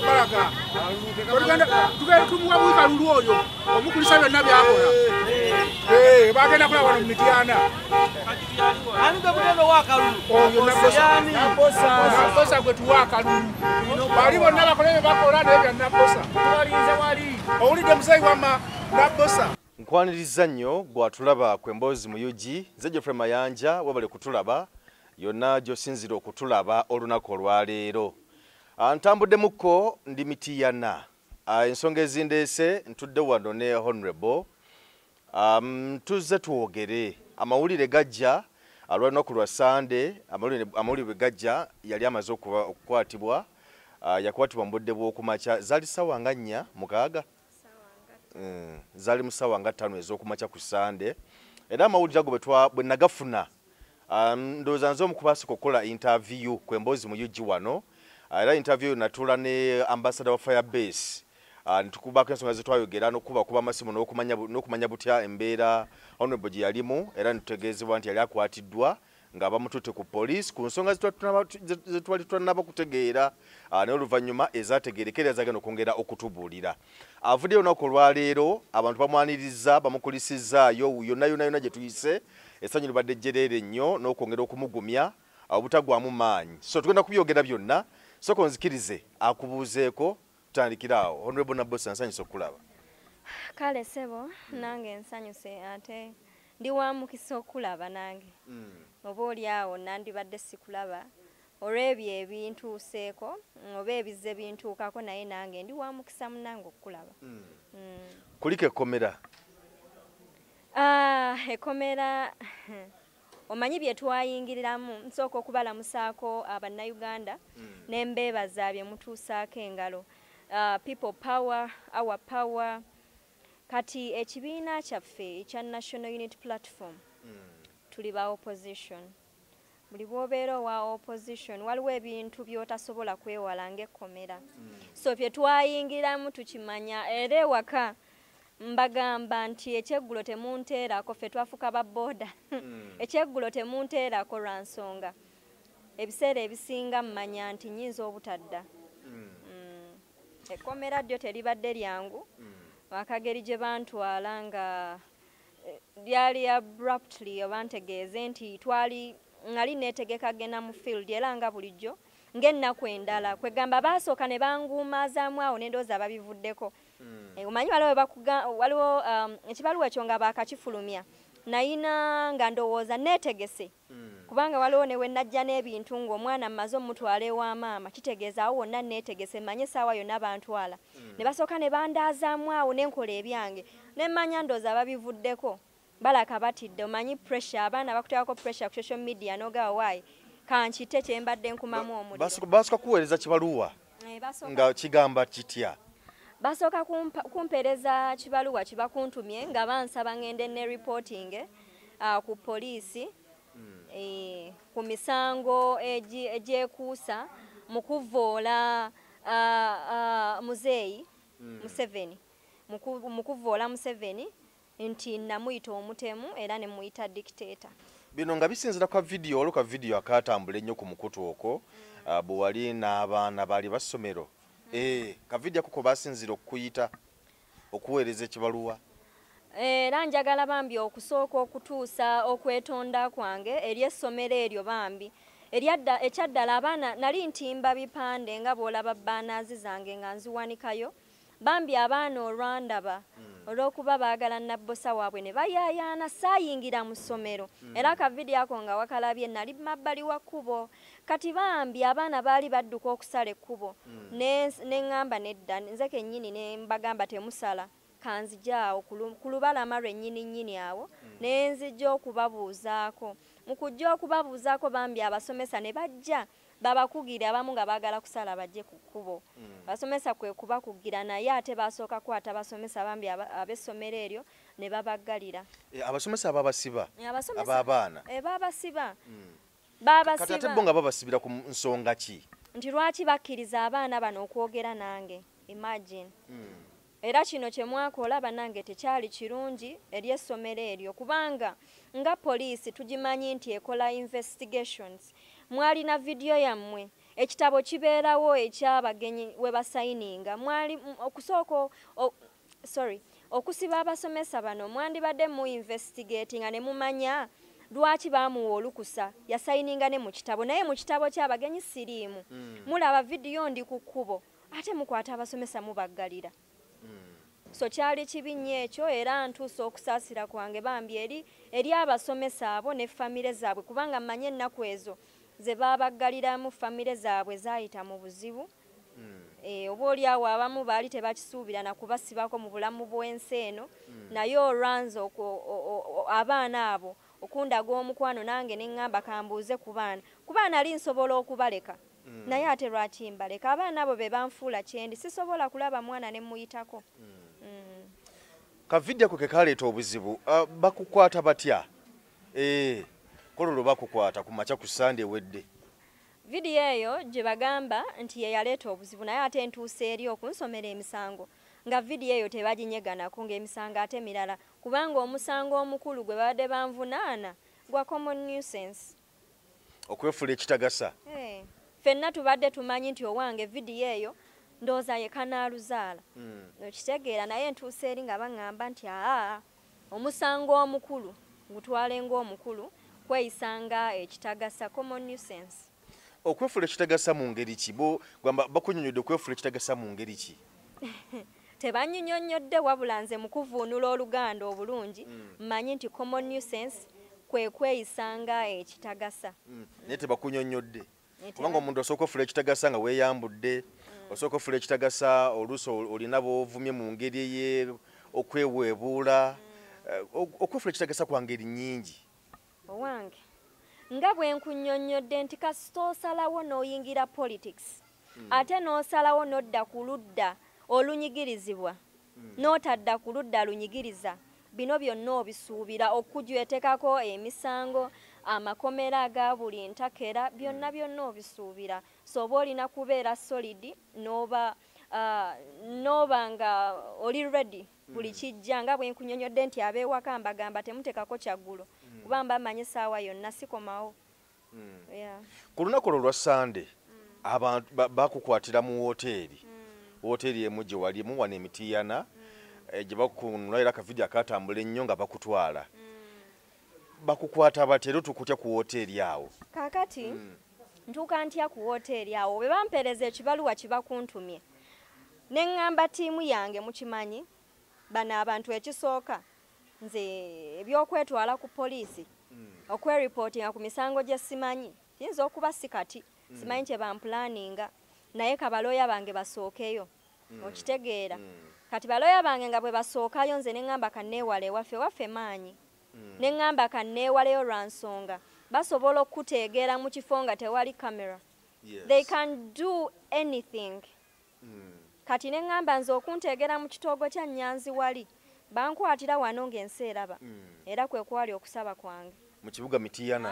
balaga. Tugenda tumuwa buika lulu oyo. Omukulisa byonna byakola. Bagenda kulaba wano mu Mityana. Ani gabulelo wa kalulu? Oyo Nabosa gwe tuwa akalulu. Bali bonna bakola bye bakola n'ebya Nabosa. Owulidde muzeeyi wamma Nabosa. Nkwaniriza nnyo bw'atulaba kw'emboozi mu UG nze Geoffrey Mayanja webale kutulaba yonna gy'osinzira okutulaba olunaku olwaleero. Ntambuddemuko ndi Mityana. Ensonga ezindeese ntudde wano ne Honorable. Tuzze twogere amawulire gajja alwanaku lwa Sunday amawulire gajja yali amaze okukwatibwa yakwatibwa mu budde bw'okumakya zaali ssaawa nga 4 6 zali mu ssaawa nga 5 ez'okumakya ku Sunday era amawulire ago bwe nagafuna ndowooza nze omu ku baasooka okukola interview kw'emboozi mu UG wano era interview natula ne ambassador wa Firebase ntukubako ensonga zetwayogera n'okuba amasimu n'okumanya butya embeera Honorable gye yalimu era nitutegeezebwa nti yali akwatiddwa nga bamututte ku poliisi ku nsonga zetwali tunaba kutegeera n'oluvannyuma ezaategeerekera ezagenda okwongera okutubuulira. Avuddeyo olunaku olwaleero abantu bamwaniriza bamukulisizaayo yonna gye tuyise essanyu libadde jjereere nnyo n'okwongera okumugumya obutagwamu maanyi. So tugenda kubyogera byonna soko nzikirize akubuuzeeko tutandikiraawo. Honorable Nabosa nsanyuse okulaba. Kale sebo nange nsanyuse ate ndi wa mukisa okulaba nange. Oba oli awo nandibadde sikulaba olw'ebyo ebintuuseeko oba ebizze bintuukako naye nange ndi wa mukisa munange okulaba. Kuliko ekkomera? Ekkomera omanyi bye twayingiriramu nsooka okubalamusaako Abannayuganda ne mbeebaza bye mutuusaako engalo. People power, our power. Kati ekibiina kyaffe ekya National Unity Platform tuli ba opposition. Buli bw'obeera owa opposition waliwo ebintu by'otasobola kwewala ng'ekkomera. So bye twayingiramu tukimanya era ewaka mbagamba nti ekyeggulo temunteerako ffe twafuka ba booda. Ekyeggulo temunteerako lwa nsonga ebiseera ebisinga mmanya nti nnyinza obutadda. Ekkomera ddyo teribadde lyangu akageri gye bantwala nga lyali abruptly oba ntegeeze nti ngali neetegeka genda mu field era nga bulijjo ng'ennaku endala kwegamba baasooka ne banguumazaamu awo n'endowooza babivuddeko. Omanyi waliwo ekibaluwa ekyo nga baakakifulumya nayina nga ndowooza neetegese kubanga waliwo ne we najja n'ebintu ng'omwana mmaze omutwala ewa maama kitegeeza awo wonna neetegese manye essaawa yonna bantwala ne basooka ne bandaazaamu awo n'enkola ebyange ne mmanya ndowooza babivuddeko balaka batidde. Omanyi pressure abaana bakuteekako pressure ku social media n'ogaba waayi kankite kye mbadde nkumamu omuliro. Basooka kuweereza kibaluwa nga kigamba kitya? Basooka kumpeereza kibaluwa kibakuntumye nga bansaba ngende ne reporting ku poliisi ku misango egyekuusa mu kuvoola muzeeyi Museveni mu kuvoola Museveni nti namuyita omutemu era ne muyita dictator. Bino nga bisinzira kwa video olwo ka video akatambula ennyo ku mukutu okwo bwe wali n'abaana baali basomero. Ka video ako basinzira okuyita okuweereza ekibaluwa. Era njagala bambi okusooka okutuusa okwetonda kwange eri essomero eryo bambi ekyaddala abaana nali ntimba bipande nga bw'olaba baanaazi zange nga nziwanikayo bambi abaana olwandaba olw'okuba baagala Nabosa waabwe ne bayaayaana saayingira mu ssomero era akavidiyo ako nga wakalabye nali mabbali wa kkubo kati bambi abaana baali badduka okusala ekkubo ne ŋŋamba nedda nze kennyini ne mbagamba temusala kanzijaawo ku lubalama lwennyini awo ne nzijja okubabuuzaako mu kujja okubabuuzaako bambi abasomesa ne bajja babakugira abamu nga baagala kusala bajje ku kkubo. Abasomesa kwe kubakugira naye ate basooka kwata abasomesa bambi ab'essomero eryo ne babaggalira. Abasomesa ababasiba ab'abaana babasiba kati ate bo nga babasibira ku nsonga ki? Nti lwaki bakkiriza abaana bano okwogera nange? Imagine. Era kino kye mwakola banange tekyali kirungi eri essomero eryo kubanga nga poliisi tugimanyi nti ekola investigations. Mwalina video yammwe ekitabo kibeerawo ekyabagenyi we basayininga mwali okusooka okusiba abasomesa bano mwandibadde mu investigatinga ne mumanya lwaki baamuwa olukusa yasayininga ne mu kitabo naye mu kitabo ky'abagenyi siriimu mulaba vidiyo ndi ku kkubo ate mukwata abasomesa mubaggalira so kyali kibi nnyo ekyo era ntuusa okusaasira kwange bambi eri abasomesa abo ne famire zaabwe kubanga mmanyi ennaku ezo ze baabaggaliramu famire zaabwe zaayita mu buzibu oba oliawo abamu baali tebakisuubira nakubasibako mu bulamu bw'ensi eno naye olwanza abaana abo okundaga omukwano nange ne ŋŋamba kambuuze ku baana ali nsobola okubaleka naye ate lwaki mbaleka abaana abo be banfuula kyendi sisobola kulaba mwana ne muyitako kavidya ko ke kaleeta obuzibu bakukwata batya kololo bakukwata ku maca ku sande wedde vidiyo eyo gye bagamba nti ye yaleeta obuzibu naye ate ntuuse eri okunsomera emisango nga vidiyo eyo tebaginyeganako ng'emisango ate mirala kubanga omusango omukulu gwe babadde banvunaana gwa common nuisance okwefula ekitagasa ffenna tubadde tumanyi nti owange vidiyo eyo ndowooza ye kanaaluzaala okitegeera naye ntuuse eri nga baŋŋamba nti omusango omukulu gutwale ng'omukulu kweyisanga ekitagasa common nuisance okwefula ekitagasa mu ngeri ki bakunyonyodde okwefula ekitagasa mu ngeri ki tebannyonnyodde wabula nze mu kuvuunula oluganda obulungi mmanyi nti common nuisance kwe kweyisanga ekitagasa naye tebakunyonnyodde kubanga omuntu osooka ofula ekitagasa nga weeyambudde osooka ofula ekitagasa oluusi olina boovumye mu ngeri ye okweweebuula okwefula ekitagasa kwa ngeri nnyingi owange nga bwe nkunnyonnyodde nti kasita osalawo n'oyingira politics ate n'osalawo n'odda ku ludda olunyigirizibwa n'otadda ku ludda lunyigiriza bino byonna obisuubira okujwetekako emisango amakomera aga buli ntakera byonna obisuubira so oba olina kubeera solidi n'oba nga oli ready buli kijja nga bwe nkunyonyodde nti abeewaka mbagamba temutekako kyaggulo kuba mbamanyi essaawa yonna sikomawo ku lunaku olwo lwa sande abantu bakukwatira mu woteeri emu gye walimu wano Emitiiyana gye bakunula era akavidiyo akatambula ennyo nga bakutwala bakukwata batero tukutya ku woteeri awo kaakati ntuuka ntya ku woteeri awo bwe bampeereza ekibaluwa kibakuntumye ne ŋŋamba ttiimu yange mukimanyi bano abantu ekisooka nze ebyokwetwala ku poliisi okweripootinga ku misango gye simanyi kiyinza okuba si kati simanyi kye bampulaninga naye kabalooya bange basookeyo okitegeera kati balooya bange nga bwe basookayo nze ne ŋŋamba kanneewala ewaffe maanyi ne ŋŋamba kanneewaleyo lwa nsonga basobola okuteegera mu kifo nga tewali kamera they can do anything kati ne ŋŋamba nze okunteegera mu kitoogo kya Nyanzi wali bankwatira wano ng'ensi eraba era kwe kwali okusaba kwange mu kibuga Mitiiyana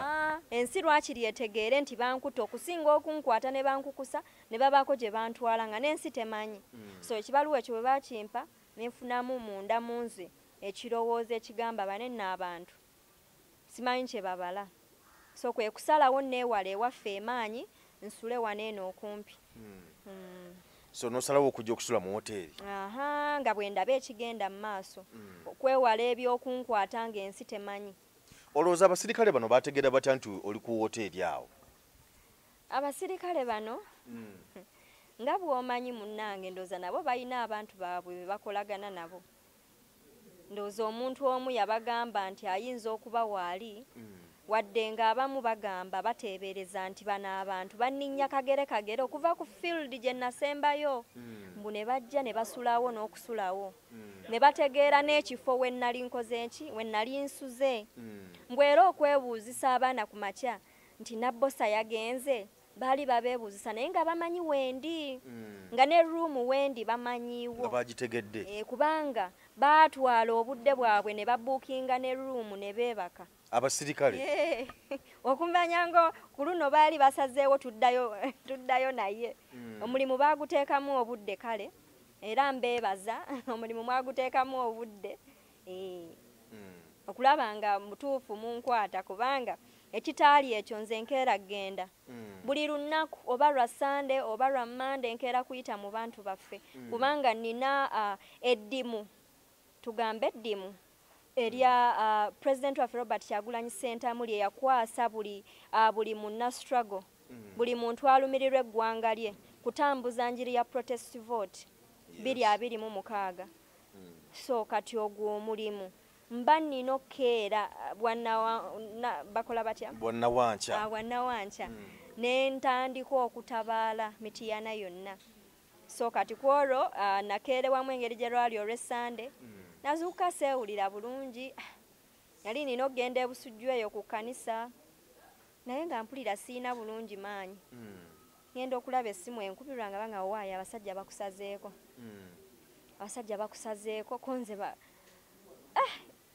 ensi lwaki lyetegeere nti bankuta okusinga okunkwata ne bankukusa ne babaako gye bantwala nga n'ensi temanyi so ekibaluwa ekyo bwe bakimpa ne nfunamu munda mu nze ekirowoozo ekigamba banene abantu simanyi kye babala so kwe kusalawo neewala ewaffe emaanyi nsule waneeno okumpi so nosalawo okujja okusula mu woteeri nga bwe ndaba ekigenda mu maaso okwewala ebyokunkwata ng'ensi temanyi olowooza abasirikale bano bategeera batya nti oli ku woteeri awo abasirikale bano nga bw'omanyi munnange ndowooza nabo balina abantu baabwe be bakolagana nabo ndowooza omuntu omu yabagamba nti ayinza okuba waali wadde ng'abamu bagamba bateebereza nti bano abantu banninnya kagere okuva ku field gye nasembayo mbu ne bajja ne basulawo n'okusulawo ne bategeera n'ekifo we nnali nkoze enki we nnali nsuze mbw era okwebuuzisa abaana ku makya nti nabbosa yagenze baali babeebuuzisa naye nga bamanyi wendi nga ne ruumu wendi bamanyiiwo bagitegedde kubanga baatwala obudde bwabwe ne babuukinga ne ruumu ne beebaka abasirikale okumanya ngo ku luno baali basazeewo tuddayo naye omulimu baaguteekamu obudde kale era mbeebaza omulimu mwaguteekamu obudde okulaba nga mutuufu munkwata kubanga ekitaali ekyo nze nkeera genda buli lunaku oba lwa Sunday oba lwa Monday nkeera kuyita mu bantu baffe kubanga nina eddimu tugambe eddimu erya President wa Robert Kyagulanyi Ssentamu lye yakwasa buli munna struggle buli muntu alumirirwa eggwanga lye kutambuza njiri ya protest vote 226 so kati ogwo omulimu mba nnina okkeera bakola batya bonna wanca ne ntandika okutabaala Mityana yonna so kati kwolwo nakeerewamu engeri gye lwali olw'Essande nazuuka seewulira bulungi nali nina okgenda ebusujju eyo ku kkanisa naye nga mpulira siina bulungi maanyi ngenda okulaba essimu enkubirwa nga banga waayo abasajja bakusazeeko konze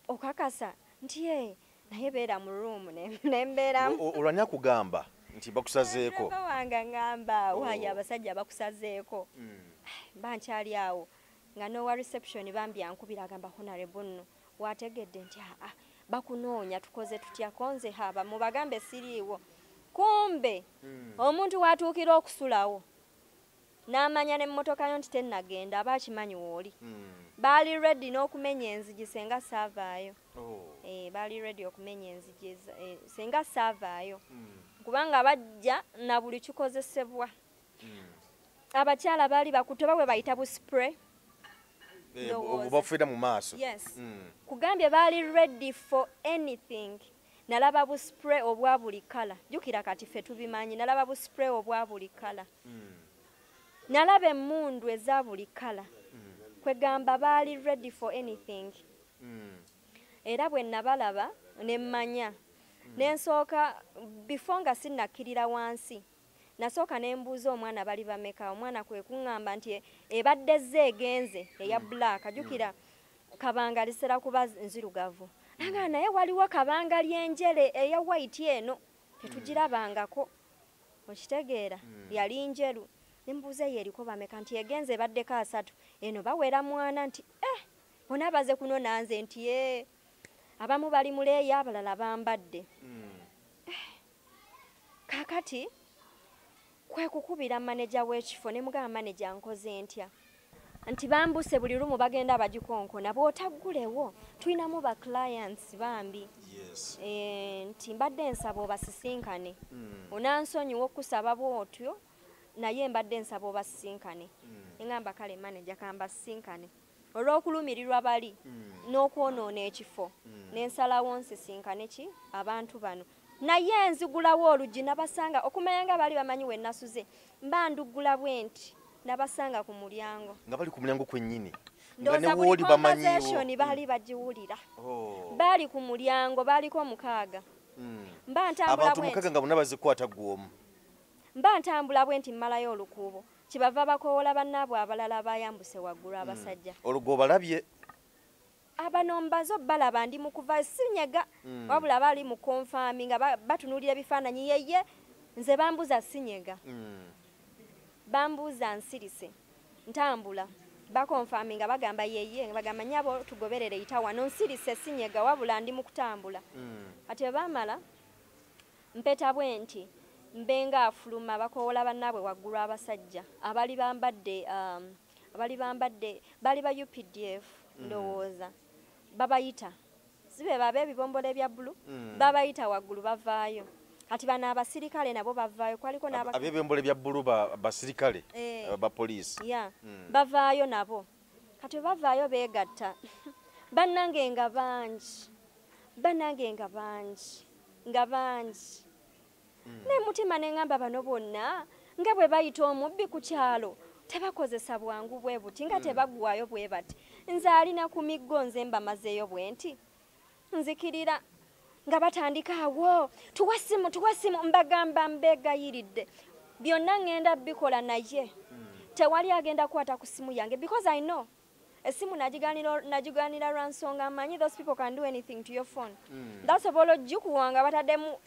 okakasa nti naye beera mu ruumu nembeeramu olwanya kugamba nti bakusazeeko wange ngamba waayo abasajja bakusazeeko bankyali awo nga nowa reception bambi ankubira agamba honorable nno wategedde nti bakunoonya tukoze tutya konze haba mubagambe siriiwo kumbe omuntu watuukira okusulawo n'amanya n'emmotoka yo nti tennagenda aba akimanyi wooli baali ready n'okumenya enzigi senga saavaayo baali ready okumenya enzigi senga saavaayo kubanga bajja na buli kikozesebwa abakyala baali bakutte bwe bayita bu spray bafuira mu maaso kugambye baali ready for anything nalaba bu spray obwa buli kala jukira kati ffe tubimanyi nalaba bu spray obwa buli kala nalaba emmundu eza buli kala kwegamba baali ready for anything era bwe nabalaba nemmanya nensooka before nga sinnakkirira wansi nasooka nembuuza omwana bali bameka omwana kwe kuŋŋamba nti ebadde ze egenze eya black ajukira kabanga lisera kuba nzirugavu nanga naye waliwo kabanga lyenjere eya white eno tetugirabangako okitegeera yali njeru nembuuza ye eriko bameka nti egenze ebaddeko 3 eno bawera mwana nti onabaze kuno nanze nti abamu bali muleeyo abalala bambadde kakati kwe kukubira manager w'ekifo ne mugamba manager nkoze ntya nti bambuse buli lumu bagenda abagikonkona bw'otaggulewo tulinamu ba clients bambi nti mbadde nsaba obasisinkane onansonyiwa okusaba bw'otyo naye mbadde nsaba obasisinkane engamba kale manager kambasisinkane olw'okulumirirwa bali n'okwonoona ekifo n'ensalawo nsisinkane ki abantu bano naye nzigulawo olugi nabasanga okumanya nga bali bamanyi we nasuze mba nduggula bwenti nabasanga ku mulyango nga bali ku mulyango kwennyini nga ne woli bamanyiwo baali bagiwulira baali ku mulyango baaliko 6 mba ntambula abantu 6 nga bonna bazikwata gwomu mba ntambula bwenti mmalayo olukuubo kibava bakoola bannaabwe abalala bayambuse waggulu abasajja olugo balabye abanombazo balaba ndi mukuva sinyega wabula bali mu confirming batunulira bifaananyi yeye nze bambuza sinyega bambuza nsirise ntambula bakonfirminga bagamba yeye bagamba nyabo tugoberere itawa nonsirise sinyega wabula ndi mu kutambula ati bamala mpeta bwenti mbenga afuluma bakoola bannaabwe waggulu abasajja abali bambadde bali ba UPDF ndowooza babayita sibe babe bibombole bya blue babayita waggulu bavaayo kati bana abasirikale nabo bavaayo kwaliko abebibombole bya blue basirikale ba police bavaayo nabo kati bavaayo begatta bannange nga bangi ne mutima nengamba bano bonna nga bwe bayita omubbi ku kyalo tebakozesa bwangu bwe buti nga tebaggwayo bwe bati nze alina ku miggo nze mbamazeeyo bwenti nzikirira nga batandika awo tuwasimu mbagamba mbegayiridde byonna ngenda bikola naye tewali agenda kwata ku simu yange because I know esimu nagiganira lwa nsonga amanyi those people can do anything to your phone that's all ojikuwanga bataddemu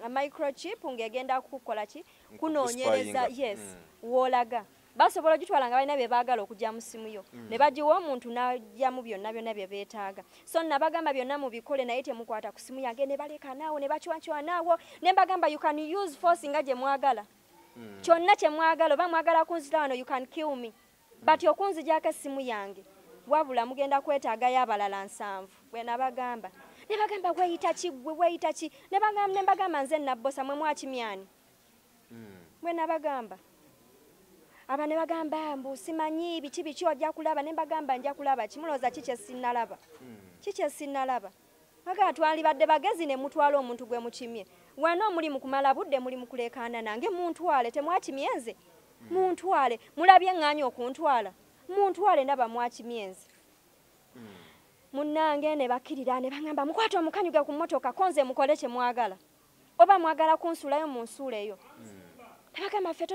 microchip ngegenda kukola ki kunoonyereza yes wolaga basobola ogitwala nga balina bye baagala okujja mu simu yo ne bagiwa omuntu n'ajjamu byonna bye beetaaga so nabagamba byonna mubikole naye temukwata ku simu yange ne baleka naawo ne bakiwakiwa naawo ne mbagamba you can use force nga gye mwagala kyonna kye mwagala oba mwagala kunzita wano you can kill me but okunzigyako essimu yange wabula mugenda kwetaagayo abalala 7 bwe nabagamba ne bagamba weyita ki ne mbagamba nze nabbosa mwe mwakimyani bwe nabagamba aba ne bagamba mbu simanyi biki ojja kulaba ne mbagamba nja kulaba kimulooza kikye sinnalaba baga twalibadde bagezi ne mutwala omuntu gwe mukimye wano muli mu kumala budde muli mu kulekaana nange muntwale temwakimyenze muntwale mulabye ng'anyi okuntwala muntwale ndaba mwakimyenze munnange ne bakkirira ne bangamba mukwate omukanyuge ku mmotoka konze mukole kye mwagala oba mwagala kunsulayo mu nsuula eyo ne bagamba ffe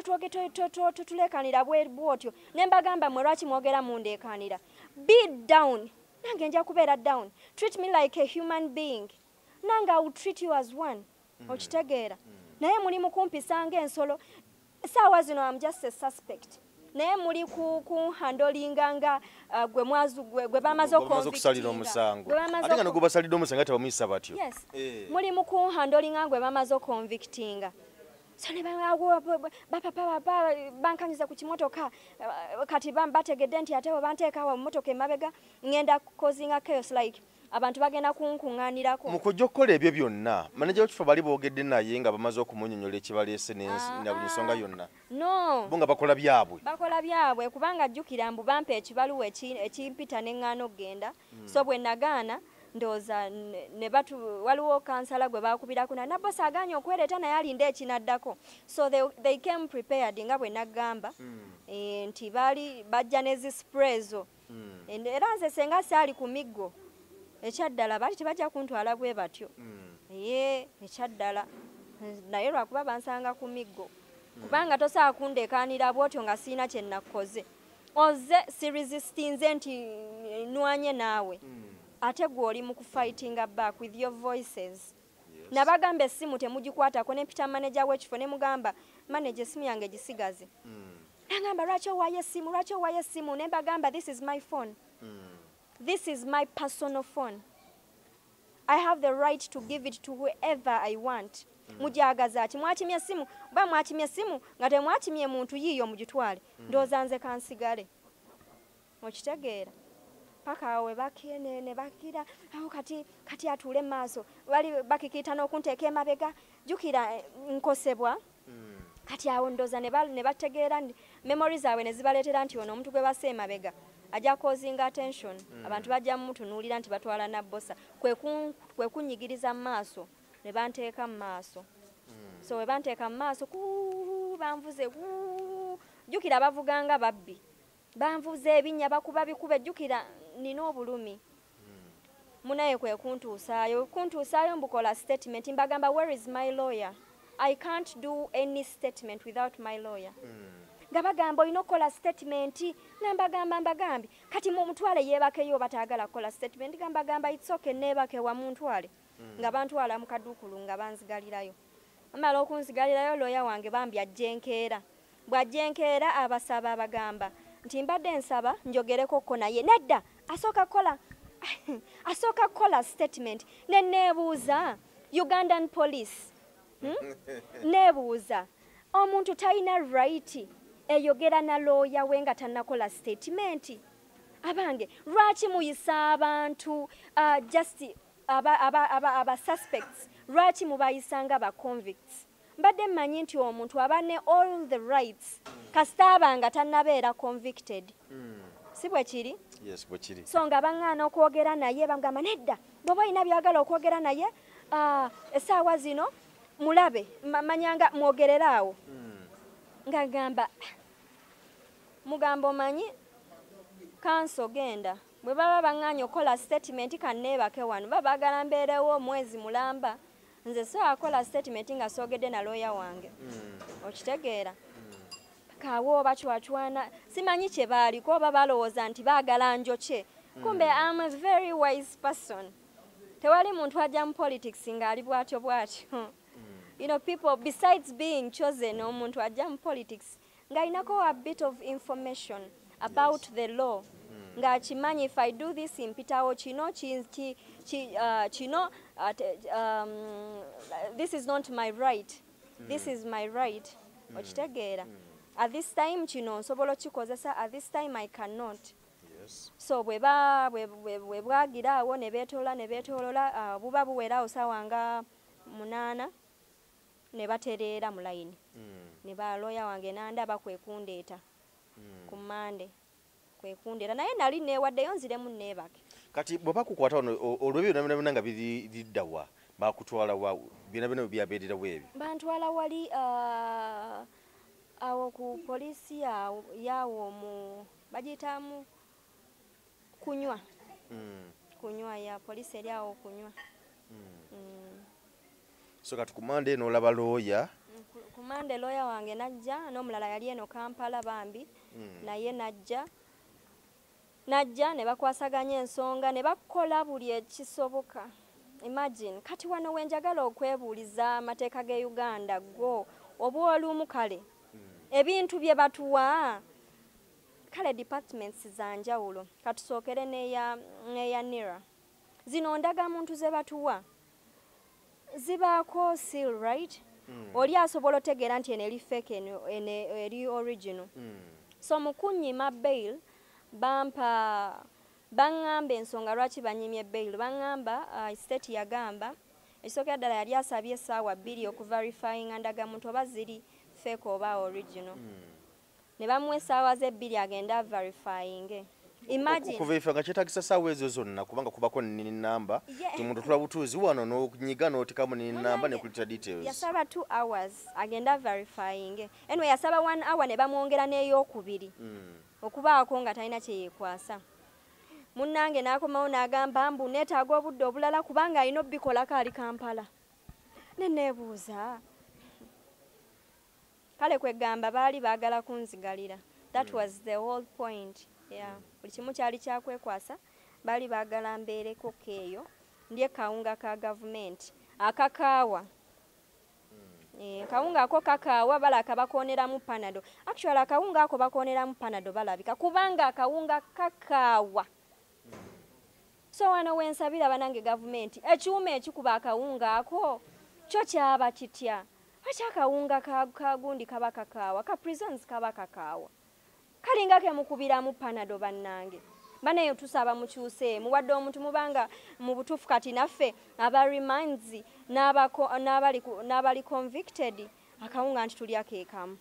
tutulekanira bwotyo ne mbagamba mwe lwaki mwogera mundeekanira be down nange nja kubeera down treat me like a human being nange I will treat you as one okitegeera naye muli mukumpisa ng'ensolo essaawa zino I'm just a suspect naye muli ku handlinga nga gwe bamaze okusalira omusango ate nga nogubasalidde omusango ate bamuyisa batyo yes muli mu ku handlinga gwe bamaze okonvictinga so ne bapapa bankanyiza ku kimotoka kati bategedde nti ate banteekawo mu motoka emabega ngenda causing a chaos like abantu bagenda kunkuŋŋaanirako mu kujja okukola ebyo byonna manager w'ekifo bali boogedde naye nga bamaze okumunyonyola ekibaleese na buli nsonga yonna no bo nga bakola byabwe kubanga jjukira mbu bampa ekibaluwa ekimpita n'eŋŋaana okgenda so bwe nagaana ndowooza waliwo kansala gwe baakubirako nabbosi agaanye okwereeta naye alinda ekinaddako so they came prepared nga bwe naggamba nti bajja n'ezisprezo era nze senga saali ku miggo ekyaddala bali tebajja kuntwala bwe batyo ekyaddala naye lwakuba bansanga ku miggo kubanga tosobola kundeekaanira bwotyo nga siina kye nakoze oze siresistinze nti nwanye naawe ate gwe oli mu kufightinga back with your voices nabagamba essimu temugikwatako ne mpita manager w'ekifo ne mugamba manager essimu yange gisigaze nagamba lwaki owaayo essimu ne mbagamba this is my phone this is my personal phone I have the right to give it to whoever I want mujagaza ati mwakimye essimu ba mwakimye essimu nga temwakimye muntu yiyo mugitwale ndooza nze kansigale okitegeera paka awe ne bakira aho kati atule maaso bali bakikita n'okunteeka emabega jukira nkosebwa kati awo ndooza ne bategeera memories zaabwe ne zibaleetera nti ono omuntu gwe basa emabega ajja causing attention abantu bajja mutunuulira nti batwala nabbosa kwe kunyigiriza mu maaso ne banteeka mu maaso so we banteeka mu maaso banvuze jukira bavuganga babbi banvuze ebinnya bakuba bikube jukira nina obulumi munaye kwe kuntuusaayo mbukola statement mbagamba where is my lawyer I can't do any statement without my lawyer nga bagamba olina okukola statement nambagambi kati mumutwale yeebakeyo bataagala kukola statement gambagamba it's okay neebake wa muntwale nga bantwala mu kaduukulu nga banzigalirayo amala okunzigalirayo looya wange bambi ajjenkeera bw'ajjenkeera abasaba abagamba nti mbadde nsaba njogerekokko naye nedda asooka kukola statement nebuuza Ugandan police nebuuza omuntu talina right eyogera na lawyer we nga tannakola statement abange lwaki muyisa abantu just aba suspects lwaki mubayisanga ba convicts mbadde mmanyi nti omuntu aba ne all the rights kasita abanga tannabeera convicted si bwe kiri yes bwe kiri so nga baŋŋaana okwogera naye bagamba nedda bw'oba olina byagala okwogera naye essaawa zino mulabe manyanga mwogereraawo nga gamba mugamba omanyi kanso genda bwe baba baŋŋaanya okukola statement kanneebake wano baba baagala mbeerewo omwezi mulamba nze so akola statement nga soogedde na lawyer wange okitegeera kaawo bacwacwana simanyi kye baaliko oba balowooza nti baagala njokye kumbe I'm a very wise person tewali muntu ajja mu politics ng'ali bwatyo you know people besides being chosen omuntu ajja mu politics ng'alinako a bit of information about the law. Ng'akimanyi if I do this mpitawo kino kino this is not my right. This is my right. Okitegeera. At this time kino nsobola kikozesa, at this time I cannot. Yes. So bwe bwagiraawo ne beetoolola buba buweeraawo ssaawa nga 8 ne batereera mu layini. Ne ba lawyer wange n'andaba kwekundeeta ku Monday. Kwekundira naye nali neewaddeyo nziremu neebake. Kati bwe bakukwata olw'ebyo byonna nga biddawa bakutwala wa byonna byabeerera bwebyo? Bantwala wali awo ku poliisi yawo mu bagiyitamu kunywa. Kunywa ya poliisi eri awo kunywa. So kati ku Monday n'olaba lawyer? Ku Monday lawyer wange najja n'omulala yali eno Kampala bambi naye najja ne bakwasaganya ensonga ne bakola buli ekisoboka. Imagine kati wano wenjagala okwebuuliza amateeka ge Uganda go oba olumu kale ebintu bye batuwa kale departments za njawulo katusookere neya NIRA zino ndagamuntu ze batuwa zibaako seal right. Oli asobola otegeera nti eno eri fake eri original. So mu kunnyima bail baŋŋamba ensonga lwaki banyimye bail. Baŋŋamba state yagamba ekisookera ddala yali asabye essaawa 2 okuverifyinga ndagamuntu oba ziri fake oba original. Ne bamuwa essaawa ze 2 agenda verifyinge. Imagine okuverify nga kyetaagisa ssaawa ezo zonna kubanga kubako nini namba omuntu tula butuuzi wano n'okunyiga n'otekamu nini namba ne kulita details. Yasaba 2 hours agenda verifyinge. Anyway yasaba 1 hour ne bamwongera n'ey'okubiri okubaako nga talina kye yeekwasa. Munnange n'akomawo n'agamba mbu neetaaga obudde obulala kubanga alina obbikolako ali Kampala. Ne neebuuza kale kwegamba baali baagala kunzigalira. That was the whole point. Yeah. Buli kimu kyali kyakwekwasa baali baagala mbeereko keeyo ndye kawunga ka gavumenti akakaawa. Kawunga ako kakaawa balaka bakooneramu panado. Actually akawunga ako bakooneramu panado balabika kubanga akawunga kakaawa. So wano wensabira banange gavumenti ekyuma ekikuba akawunga ako kyo kyaba kitya. Lwaki akawunga kagundi kaba kakaawa ka prisons kaba kakaawa. Kalinga ke mukubiramu panado bannange. Banayo tusaba mukyuse muwadde omuntu mubanga mu butuufu kati naffe aba reminds n'abali convicted akawunga nti tuli akeekamu.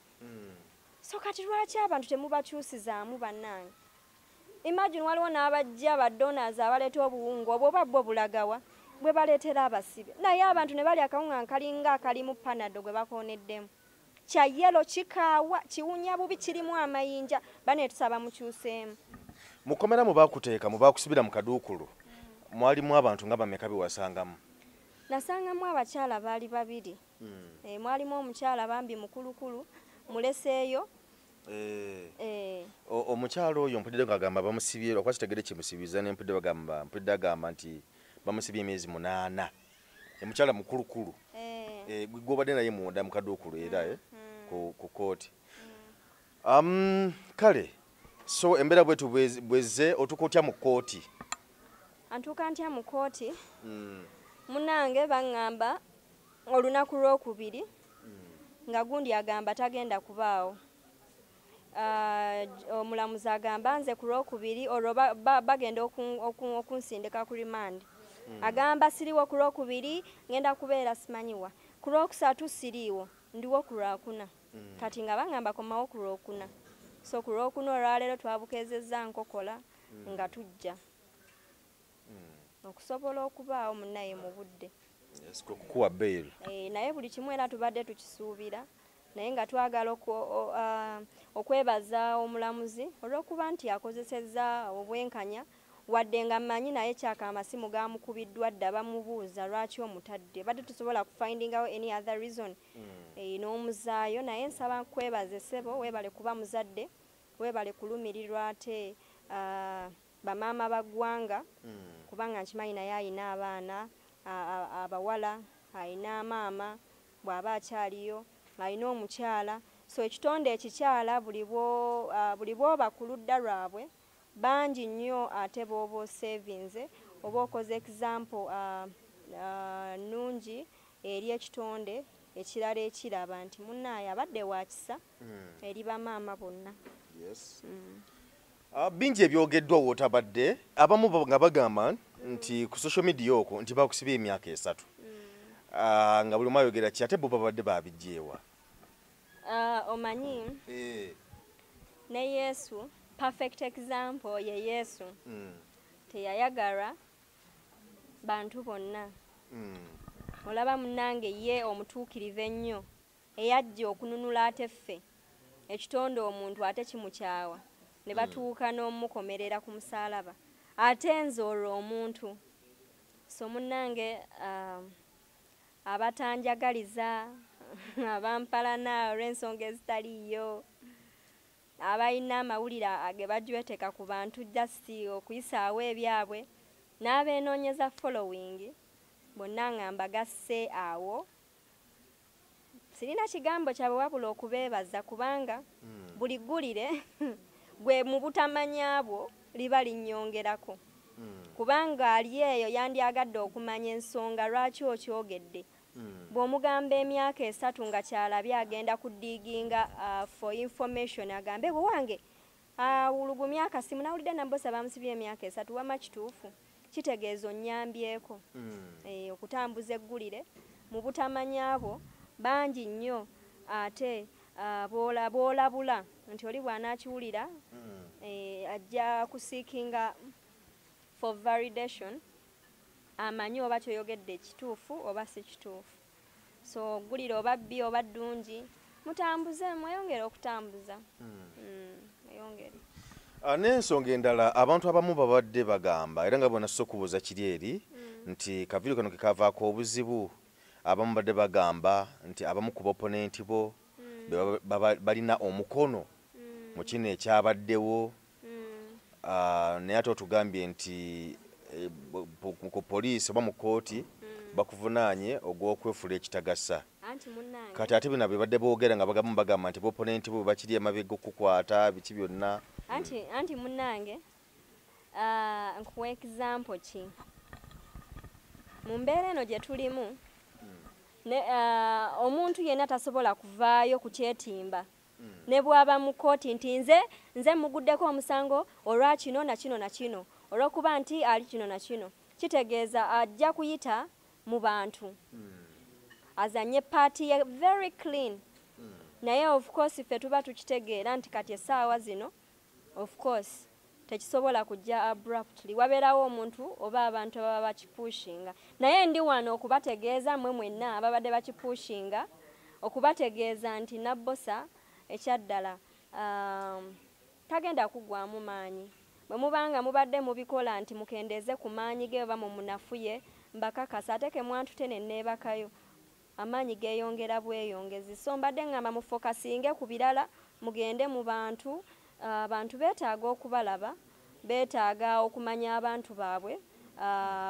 So kati lwaki abantu temubakyusizaamu bannange? Imagine waliwo n'abajja ba donors abaleeta obuwunga obwo babbo bulagawa bwe baleetera abasibe. Naye abantu ne bali akawunga kalinga akalimu panado gwe bakooneddemu. Kya yellow kikaawa kiwunya bubi kirimu amayinja bane tusaba mukyuseemu. Mukomera mu bakuteeka mu bakusibira mu kaduukulu mwalimu abantu nga bameka biwasangamu? Nasangamu abakyala baali 2. Mwalimu omukyala bambi mukulukulu muleseeyo. Omukyalo oyo mpulidde ng'agamba bamusibye lwakuba kitegere kimusibiza ne mpulidde agamba nti bamusibye emyezi 8. Omukyala mukulukulu gwobadde naye munda mu kaduukulu era ku kooti. Kale so embeera bwetu bwezze otukotya mu kooti? Antuuka ntya mu kooti munange baŋŋamba olunaku lw'okubiri nga gundi agamba tagenda kubaawo. Omulamuzi agamba nze ku lw'okubiri olwo bagenda okunsindika ku remand. Agamba siriwo ku lw'okubiri ngenda kubeera simanyiwa. Ku lw'okusatu siriiwo ndiwo ku lwakuna. Kati nga baŋŋamba komawo ku lwokuna. So ku lwokuna olwaleero twabukeezezza nkokola nga tujja okusobola okubaawo munnaye mu budde. Kukuwa bail. Naye buli kimu era tubadde tukisuubira naye nga twagala okwebaza omulamuzi olw'okuba nti akozesezza obwenkanya wadde nga mmanyi naye kyaka amasimu gamukubiddwa dda bamubuuza lwaki omutadde badde tusobola kufindingawo any other reason n'omuzaayo naye nsaba kwebaza essebo weebale kuba muzadde weebale kulumirirwa ate bamaama baggwanga kubanga nkimanyi naye ayina abaana abawala ayina maama bw'aba akyaliyo ayina omukyala so ekitonde ekikyala buli bw'oba ku ludda lwabwe bangi nnyo ate bw'oba osevinze oba okoze example nnungi eri ekitonde ekirala ekiraba nti munnaaye abadde wakisa eri bamaama bonna. Bingi ebyogeddwa wootabadde abamu nga bagamba nti ku social media okwo nti bakusibye emyaka 3 nga buli omu ayogera ki ate bo babadde babijjeewa. Omanyi ne Yesu perfect example ye Yesu teyayagalwa bantu bonna. Olaba munnange ye omutuukirivu ennyo eyajja okununula ate ffe ekitonde omuntu ate kimukyawa ne batuuka n'omukomerera ku musaalaba ate nze olwo omuntu. So munnange abatanjagaliza abampalana olw'ensonga ezitaliiyo abalina amawulire ge bajweteka ku bantu jasi okuyisaawo ebyabwe n'abeenoonyeza following bonna nga mbagasse awo sirina kigambo kyabwe wabula okubeebaza kubanga buli ggulire gwe mu butamanyabwo liba linnyongerako kubanga ali eyo yandyagadde okumanya ensonga lwaki okyogedde. Bw'omugamba emyaka 3 nga kyalabye agenda kudiginga for information agambe bwe wange ulugumya akasimu nawulidde Nabbosa bamusibye emyaka 3 wama kituufu kitegeeza onnyambyeko okutambuza eggulire mu butamanyabo bangi nnyo ate boolabula nti oli bw'anaakiwulira ajja kusiikinga for validation amanyi oba kyoyogedde kituufu oba si kituufu. So ggulire oba bbi oba ddungi mutambuze mweyongere okutambuza mweyongere. N'ensonga endala abantu abamu babadde bagamba era nga bona so kubuuza kiri eri nti kaviiro kano kekavaako obuzibu abamu badde bagamba nti abamu ku opponent bo balina omukono mu kino ekyabaddewo naye ate otugambye nti ku poliisi oba mu kooti bakuvunaanye ogw'okwefula ekitagasa. Kati ate bino bye badde boogera nga bagamba nti opponent bo bakiri emabega okukwata biki byonna. Anti munnange nkuwa example ki mu mbeera eno gye tulimu omuntu yenna tasobola kuvaayo ku kyetimba ne bw'aba mu kooti nti nze muguddeko omusango olwa kino na kino na kino olw'okuba nti ali kino na kino kitegeeza ajja kuyita mu bantu azanye paati ye very clean naye of course ffe tuba tukitegeera nti kati essaawa zino of course tekisobola kujja abruptly wabeerawo omuntu oba abantu ababa bakipushinga naye ndi wano okubategeeza mmwe mwenna ababadde bakipushinga okubategeeza nti Nabbosa ekyaddala tagenda kuggwamu maanyi bwe mubanga mubadde mubikola nti mukendeeze ku maanyi ge oba mu munafuye mbakakasa ate ke mwantute ne neebakayo amaanyi geeyongera bweyongezi so mbadde ngamba mufokasinge ku birala mugende mu bantu abantu beetaaga okubalaba beetaaga okumanya abantu baabwe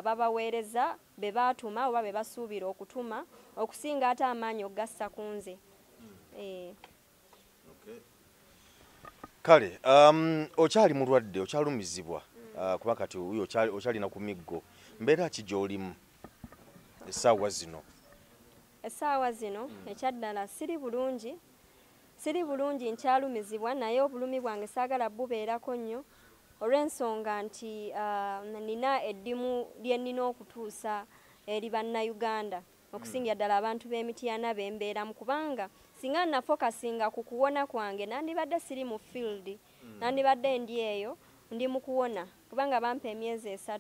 babaweereza be baatuma oba be basuubira okutuma okusinga ate amaanyi ogassa ku nze. Kale okyali mulwadde okyalumizibwa kuba kati okyalina ku miggo mbeera ki gy'olimu essaawa zino? Essaawa zino ekyaddala siri bulungi nkyalumizibwa naye obulumi bwange saagala bubeerako nnyo olw'ensonga nti nina eddimu lye nnina okutuusa eri bannayuganda okusingira ddala abantu b'Emityana bembeeramu kubanga singa nafokasinga ku kuwona kwange nandibadde siri mu field nandibadde ndi eyo ndi mu kuwona kubanga bampa emyezi 3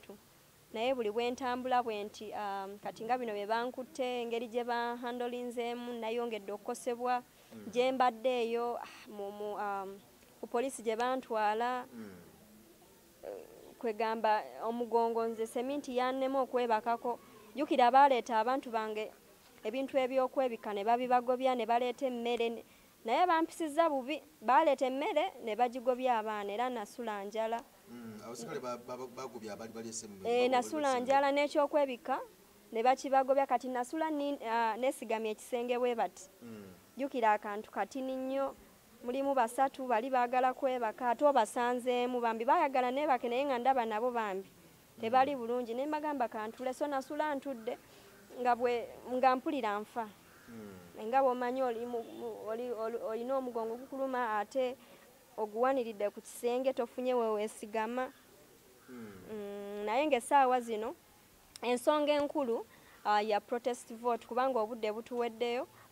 naye buli bwentambula bwenti kati nga bino bye bankutte engeri gye bahandolinzeemu nayongedde okukosebwa gye mbadde eyo ku poliisi gye bantwala kwegamba omugongo nze seminti yannema okwebakako jjukira baleeta abantu bange ebintu ebyokwebika ne babibagobya ne baleeta emmere naye bampisizza bubi baleeta emmere ne bagigobya abaana era nasula njala nasula njala n'ekyokwebika ne bakibagobya kati nasula nesigamye ekisenge bwe bati jukira akantu katini nnyo mulimu basatu bali baagala kwebaka ate obasanzeemu bambi baayagala neebake naye nga ndaba nabo bambi tebali bulungi ne mbagamba kantule so nasula ntudde nga mpulira nfa nga bw'omanyi olina omugongo gukuluma ate oguwaniridde ku kisenge tofunye weweesigama naye ng'essaawa zino ensonga enkulu ya protest vote kubanga obudde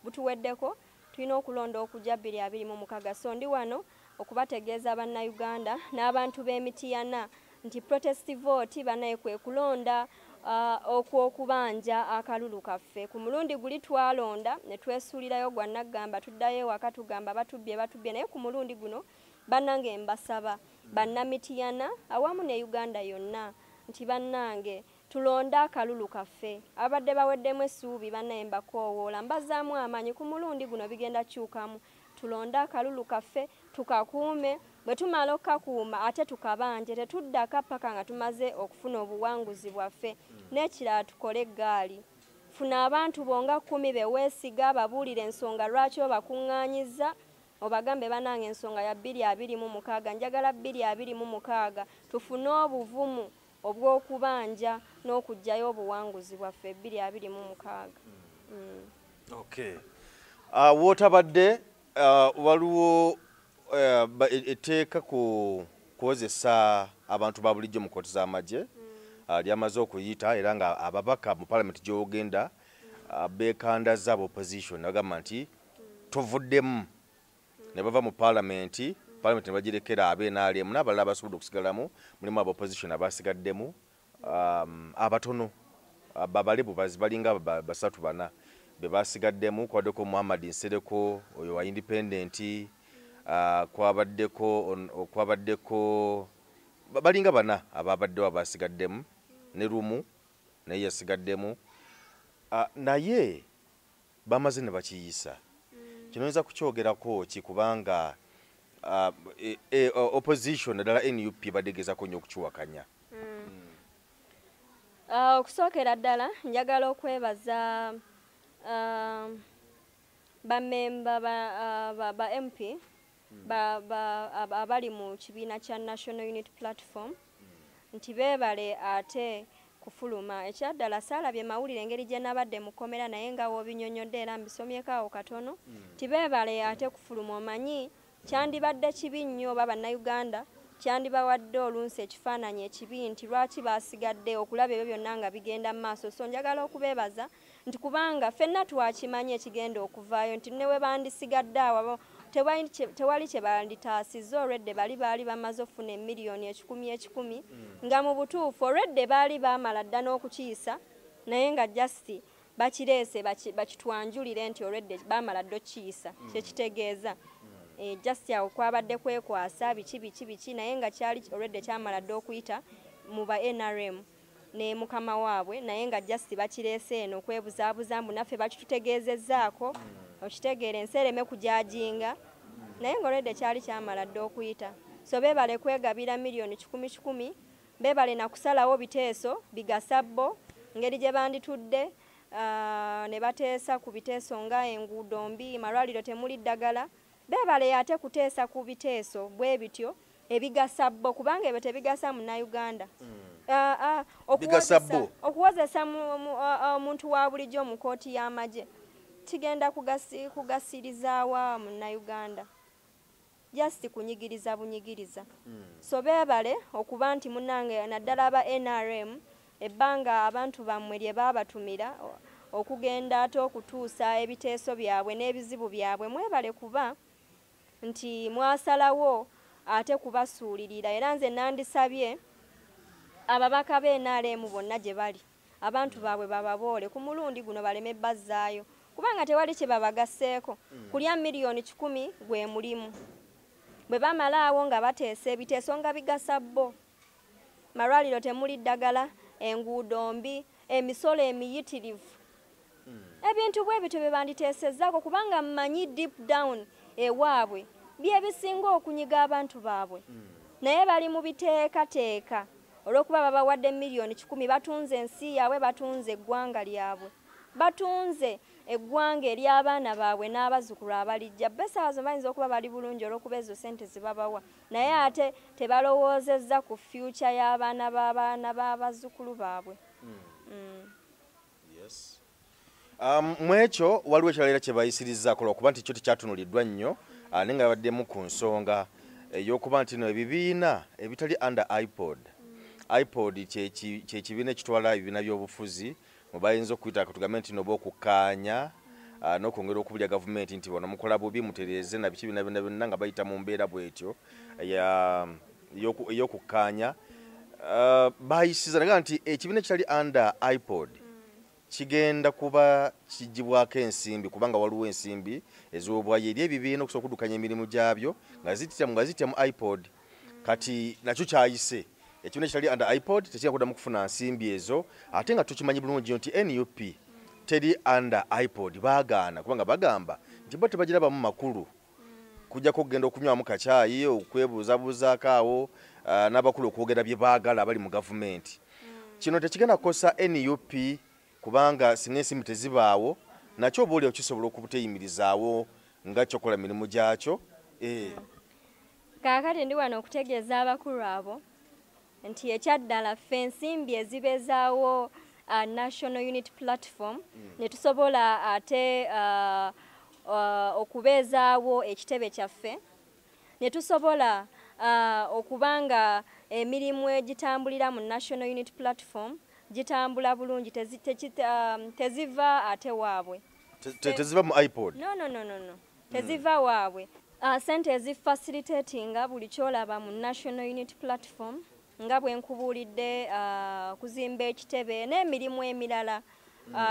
butuweddeko tulina okulonda okujja 2026 so ndi wano okubategeeza bannayuganda n'abantu b'Emityana nti protest vote banaye kwe kulonda okwokubanja akalulu kaffe ku mulundi guli twalonda ne twesuulirayo gwa naggamba tuddayo ewaka tugamba batubbye naye ku mulundi guno bannange mbasaba bannamityana awamu ne Uganda yonna nti bannange tulonda akalulu kaffe abadde baweddemu essuubi bannaye mbakoowoola mbazaamu amaanyi ku mulundi guno bigenda kyukamu tulonda akalulu kaffe tukakuume bwe tumala okukakuuma ate tukabanje tetuddako paka nga tumaze okufuna obuwanguzi bwaffe n'ekirala tukole eggaali funa abantu bonga 10 beweesiga babuulire ensonga lwaki obakuŋŋaanyiza obagambe banange ensonga ya 2026 njagala 2026 tufune obuvumu obw'okubanja n'okugjayo obuwanguzi bwaffe 2026 Okay. Wootabadde waliwo etteeka kukozesa abantu ba bulijjo mu kkooti z'amagye lyamaze okuyita era nga ababaka mu palamenti gy'ogenda beekandaza opposition bagamba nti tuvuddemu ne bava mu palamenti ne bagirekera NRM n'abalala abasobodde okusigalamu mulimu opposition abasigaddemu abatono babalebu balinga basatu bana be basigaddemu kwaddeko Muhammad Nsereko oyo wa independent kwabaddeko balinga bana ababadde abasigaddemu ne Rumu naye yasigaddemu naye bamaze ne bakiyisa kino nza kukyogerako kikubanga opposition ddala NUP badegeezako nnyo okukiwakanya okusookera ddala njagala okwebaza bamemba ba MP abali mu kibiina kya National Unity Platform nti beebale ate kufuluma ekyaddala saalabye mawulire engeri gye nabadde mukomera naye nga w'obinyonyodde era mbisomyeko awo katono nti beebale ate kufuluma omanyi kyandibadde kibi nnyo bannayuganda kyandibawadde olunsi ekifaananyi ekibi nti lwaki basigadde okulaba ebyo byonna nga bigenda mu maaso so njagala okubeebaza nti kubanga ffenna twakimanyi ekigenda okuvaayo nti ne we bandisigadde awo tewali kye banditaasizza olwedde baali bamaze okufuna emiliyoni 10,000 nga mu butuufu olwedde baali baamala dda n'okukiyisa naye nga jasiti bakireese bakitwanjulire nti olwedde baamala dda okukiyisa kyekitegeeza just awo kwabadde kwekwasa biki naye nga kyali olwedde kyamala dda okuyita mu ba NRM ne mukama waabwe naye nga just bakireese eno okwebuzaabuza mbu naffe bakitutegeezezzaako okitegeera ensereme kujajinga naye nga olwedde kyali kyamala dda okuyita so beebale kwegabira miliyoni 10,000 beebale nakusalawo biteeso bigasa bbo ngeri gye banditudde ne bateesa ku biteeso nga enguudo mbi malwaliro temuli ddagala beebale ate kuteesa ku biteeso bwe bityo ebigasa bbo kubanga ebyo tebigasa Munnayuganda okuwozesa omuntu wa bulijjo mu kkooti y'amagye kigenda kugasirizaawa Munnayuganda just kunyigiriza bunyigiriza so beebale okuba nti munnange naddala aba NRM ebbanga abantu bammwe lye baabatumira okugenda ate okutuusa ebiteeso byabwe n'ebizibu byabwe mwebale kuba nti mwasalawo ate kubasuulirira era nze nandisabye ababaka b'NRM bonna gye bali abantu baabwe bababoole ku mulundi guno baleme bazzaayo kubanga tewali kye babagasseeko kulya miliyoni 10 gwe mulimu bwe bamalaawo nga bateesa ebiteeso nga bigasa bbo malwaliro temuli ddagala enguudo mbi emisolo emiyitirivu ebintu bwe bityo bye banditeesezzaako kubanga mmanyi deep down ewaabwe byebisinga okunyiga abantu baabwe naye bali mu biteekateeka olw'okuba babawadde miliyoni 10 batunze ensi yaabwe batunze eggwanga lyabwe batunze eggwanga ery'abaana baabwe n'abazzukulu abalijja besaazo bayinza okuba bali bulungi olw'okuba ezo ssente zibabawa naye ate tebalowoozezza ku future y'abaana b'abazzukulu baabwe. Mu ekyo waliwo ekirala kye bayisirizaako lwakuba nti kyo tekyatunuliddwa nnyo naye nga babaddemu ku nsonga ey'okuba nti no ebibiina ebitali under iPod kye kibiina ekitwala ebibiina by'obufuzi mwe bayinza okuyita tugambe nti noba okukkaanya n'okwongera okubulya gavumenti nti bona mukola bubi mutereeze na biki byonna nga bayita mu mbeera bw'etyo ey'okukkaanya bayisiza naga nti ekibiina ekitali under iPod kigenda kuba kijibwako ensimbi kubanga waliwo ensimbi ez'obwayo eri ebibiina okusobola okuddukanya emirimu gyabyo nga zitya mu iPod kati nakyo kyayise ekibiina ekitali under iPod tekirina kuddamu kufuna nsimbi ezo ate nga tukimanyi bulungi nti NUP teri under iPod baagaana kubanga bagamba nti bo tebagirabamu makulu kujjako okugenda okunywamu kacaayi okwebuuzabuuzaako awo n'abakulu okwogera bye baagala abali mu gavumenti. Kino tekigenda kukosa NUP kubanga singa ensimbi tezibaawo nakyo oba oliwo kisobola okubuteyimirizaawo nga kyokola mirimu gyakyo. Kaakati ndi wano okutegeeza abakulu abo nti ekyaddala ffe ensimbi ezibezaawo National Unity Platform ne tusobola ate okubeezaawo ekitebe kyaffe ne tusobola okubanga emirimu egitambulira mu National Unity Platform gitambula bulungi teziva ate waabwe teziva mu iPod. No. Teziva waabwe. Sente ezifacilitatinga buli kyolaba mu National Unity Platform nga bwe nkubuulidde kuzimba ekitebe n'emirimu emirala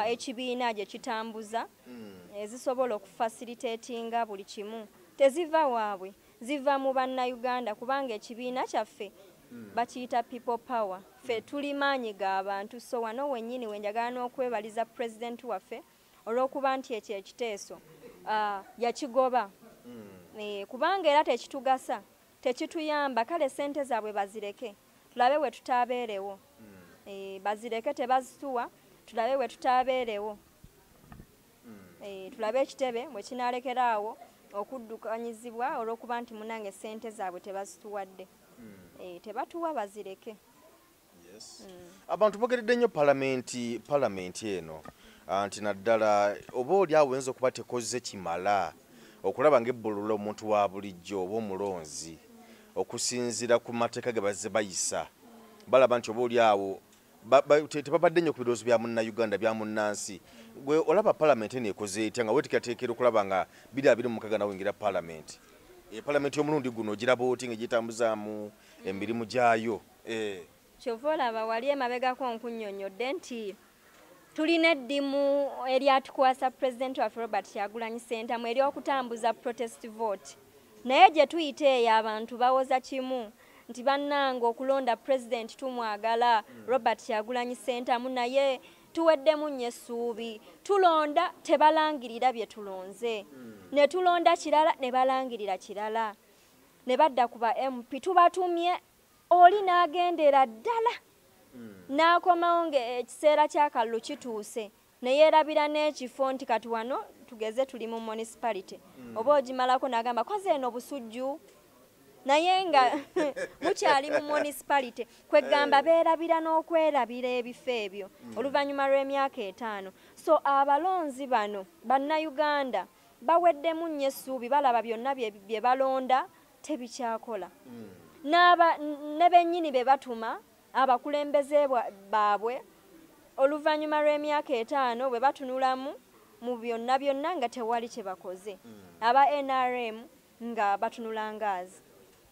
ekibiina gye kitambuza ezisobola okufacilitatinga buli kimu teziva waabwe ziva mu bannayuganda kubanga ekibiina kyaffe bakiyita people power. Ffe tuli maanyi g'abantu so wano wennyini wenjagala n'okwebaliza pulezidenti waffe olw'okuba nti ekyo ekiteeso yakigoba kubanga era tekitugasa tekituyamba kale sente zaabwe bazireke tulabe we tutaabeerewo bazireke tebazituwa tulabe we tutaabeerewo tulabe ekitebe bwe kinaalekerawo okuddukanyizibwa olw'okuba nti munange sente zaabwe tebazituwadde tebatuwa bazireke. Abantu bogeredde nnyo palamenti eno nti naddala oba oli awo oyinza okuba tekoze kimala okulaba ng'ebbulula omuntu wa bulijjo oba omulonzi okusinziira ku mateeka ge bazze bayisa balaba nti oba oli awo tebabadde nnyo ku birowoozo bya munnayuganda bya munnansi gwe olaba palamenti eno ekoze etya nga weetekateekera okulaba nga 2026 nawingira palamenti y'omulundi guno ogiraba oti nga gyetambuzaamu emirimu gyayo. Kyova olaba wali emabegako nkunnyonnyodde nti tulina eddimu eryatukwasa pulezidenti waffe Robert Kyagulanyi Ssentamu ery'okutambuza protest vote naye gye tuyita eyo abantu bawoza kimu nti bannanga okulonda pulezidenti tumwagala Robert Kyagulanyi Ssentamu naye tuweddemu nnyo essuubi tulonda tebalangirira bye tulonze ne tulonda kirala ne balangirira kirala ne badda ku ba MP tubatumye oli n'agendera ddala n'akomawo ng'ekiseera ky'akalulu kituuse ne yeerabira n'ekifo nti kati wano tugeze tuli mu municipality oba ogimalako n'agamba koze eno busujju naye nga mukyali mu municipality kwegamba beerabira n'okwerabira ebifo ebyo oluvannyuma lw'emyaka 5 so abalonzi bano bannayuganda baweddemu nnyo essuubi balaba byonna bye balonda tebikyakola ne bennyini be batuma abakulembeze baabwe oluvannyuma lw'emyaka 5 bwe batunulamu mu byonna nga tewali kye bakoze aba NRM nga batunula ngaazi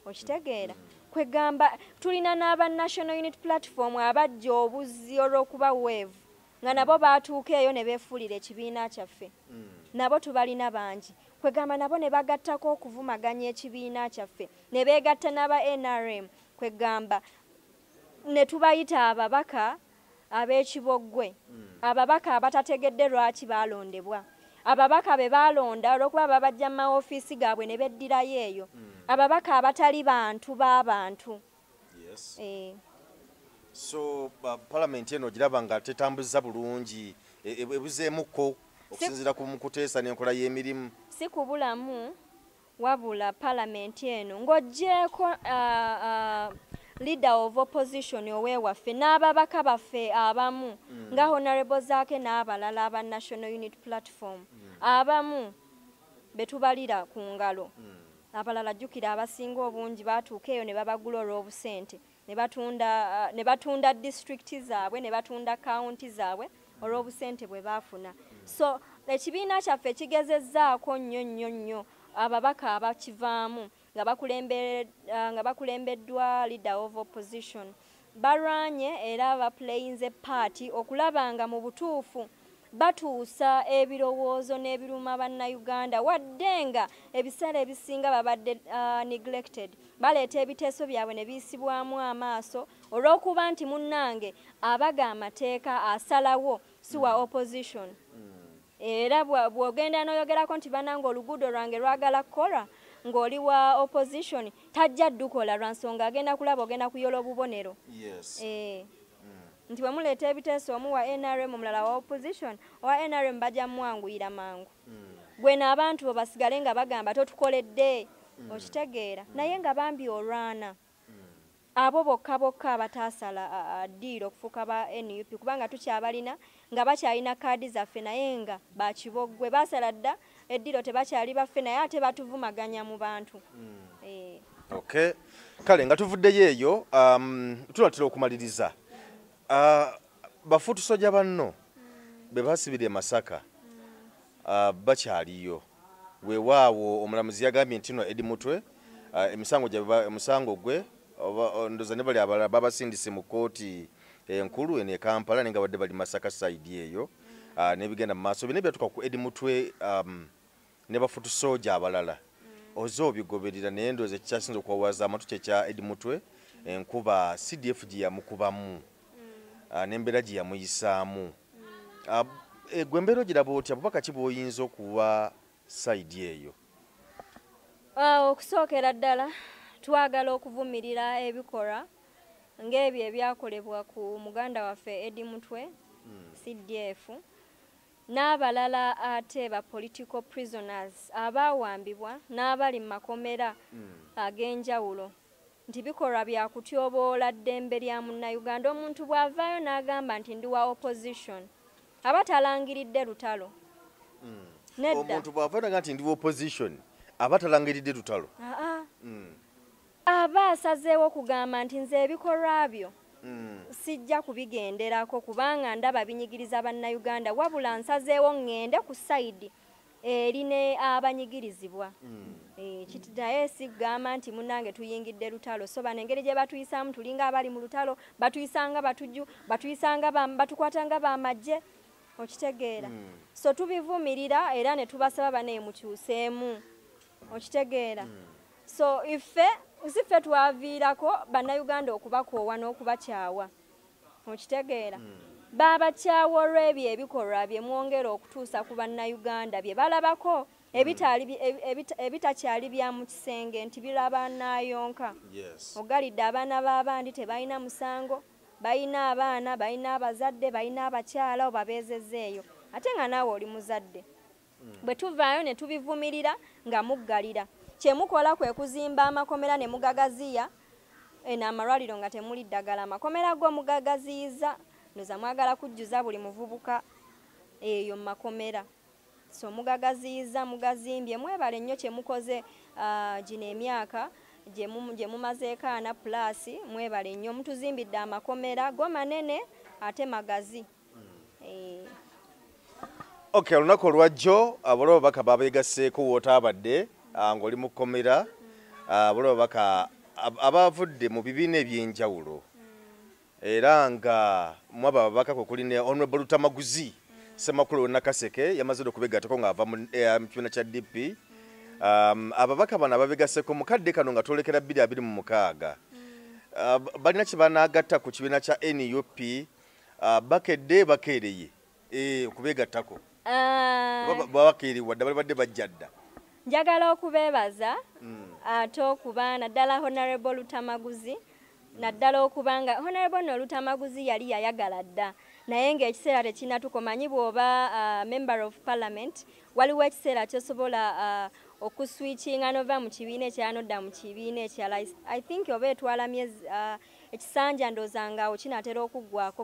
okitegeera kwegamba tulina n'aba National Unity Platform abajja obuzzi olw'okuba weevu nga nabo baatuuka eyo ne beefuulira ekibiina kyaffe nabo tubalina bangi kwegamba nabo ne bagattako okuvumaganya ekibiina kyaffe ne beegatta n'aba NRM kwegamba ne tubayita ababaka ab'ekiboggwe ababaka abatategedde lwaki baalondebwa ababaka be baalonda olw'okuba babajja mu maofiisi gaabwe ne beddirayo eyo ababaka abatali bantu b'abantu. So palamenti eno giraba nga tetambuza bulungi ebuzeemuko okusinziira ku mukuteesa n'enkola y'emirimu si kubulamu wabula palamenti eno ng'oggyeko leader of opposition owewaffe n'ababaka baffe abamu nga honorable Zaake n'abalala aba National Unity Platform abamu betubalira ku ngalo abalala jjukira abasinga obungi batuuka eyo ne babagula olw'obusente ne batunda district zaabwe ne batunda county zaabwe olw'obusente bwe baafuna so ekibiina kyaffe kigezezzaako nnyo ababaka abakivaamu nga bakulembeddwa leader of opposition barwanye era baplayinze party okulaba nga mu butuufu batuusa ebirowoozo n'ebiruma bannayuganda wadde nga ebiseera ebisinga babadde neglected baleeta ebiteeso byabwe ne biyisibwamu amaaso olw'okuba nti munnange abaga amateeka asalawo si wa opposition era bw'ogenda n'oyogerako nti bannange oluguudo lwange lwagala kukola ng'oli wa opposition tajja ddukola lwa nsonga agenda kulaba ogenda kuyola obubonero nti bwe muleeta ebiteeso omu wa NRM omulala wa opposition owa NRM bajja mwanguyira mangu gwe n'abantu bo basigale nga bagamba totukoledde okitegeera naye nga bambi olwana abo bokka abataasala ddiiro okufuuka ba NUP kubanga tukyabalina nga bakyalina kaadi zaffe naye nga bakiboggwe baasala dda eddiiro tebakyali baffe naye ate batuvumaganya mu bantu okay kale nga tuvuddeyo eyo tunatera okumaliriza bafuutusoja banno be basibira e Masaka bakyaliyo weewaawo omulamuzi yagambye nti no Edi Mutwe emisango gwe ndoza ne bali abalala babasindise mu kooti enkulu ene Kampala nenga badde bali Masaka side eyo nebigenda mu maaso bine byatuka ku Edi Mutwe ne bafuutusoja abalala ozo bigoberera naye ndoza ekyasinze okwawaza amatu kya Edi Mutwe enkuba CDF gye yamukubamu n'embeera gye yamuyisaamu gwe embeera ogiraba otya bubaka ki bw'oyinza okuwa sayidi eyo? Okusookera ddala twagala okuvumirira ebikolwa ng'ebyo ebyakolebwa ku muganda waffe Edi Mutwe CDF n'abalala ate ba political prisoners abaawambibwa n'abali mu makomera ag'enjawulo nti bikolwa bya kutyoboola ddembe lya munnayuganda omuntu bw'avaayo n'agamba nti ndi wa opposition aba talangiridde lutalo nedda omuntu bw'avaayo nti ndi wa opposition aba talangiridde lutalo aba asazeewo okugamba nti nze ebikolwa byo sijja kubigenderako kubanga ndaba binyigiriza bannayuganda wabula nsazeewo ŋŋende ku sayidi erine abanyigirizibwa naye sigamba nti munnange tuyingidde lutalo so bano engeri gye batuyisaamu tulinga abali mu lutalo batuyisanga batujju batuyisanga batukwatanga bamajje okitegeera so tubivumirira era ne tubasaba baneemukyuseemu okitegeera so siffe twaviirako bannayuganda okubakoowa n'okubakyawa okitegeera babakyawa olw'ebyo ebikolwa bye mwongera okutuusa ku bannayuganda bye balabako ebitakyali bya mu kisenge nti biraba naayonka ogalidde abaana b'abandi tebalina musango balina abaana balina abazadde balina abakyala oba beezezzeeyo ate nga naawe oli muzadde bwe tuvaayo ne tubivumirira nga muggalira kyemukola kwe kuzimba amakomera ne mugagaziya n'amalwaliro nga temuli ddagala amakomera go mugagaziyiza ndoza mwagala kujjuza buli muvubuka eyo mu makomera so mugagaziyiza mugazimbye mwebale nnyo kyemukoze gino emyaka gye mumazeeko 4 plus mwebale nnyo mutuzimbidde amakomera go manene ate magazi okay olunaku olwajjo abalo babaka babeegaseeko wootaabadde ng'oli mu kkomera abalo babaka abavudde mu bibiina eby'enjawulo era nga mwaba babaka kwe kuli ne Honorable Lutamaguzi Ssemakulu Nakaseke yamaze okubegatako ng'ava mu kibiina kya DP ababaka bano ababegaseko mu kadde kano nga twolekera 2026 balina kye banaagatta ku kibiina kya NUP bakedde bakeereye okubegattako babakeerewa dda bali badde bajja dda njagala okubeebaza ate okuba naddala Honorable Lutamaguzi naddala okubanga Honorable Lutamaguzi yali yayagala dda naye ng'ekiseera tekinnatukomanyi bw'oba member of parliament waliwo ekiseera kyosobola okuswitchinga nova mu kibiina ekirala nodda mu kibiina ekirala. I think oba etwala myezi ekisanja ndozanga okinatera okuggwako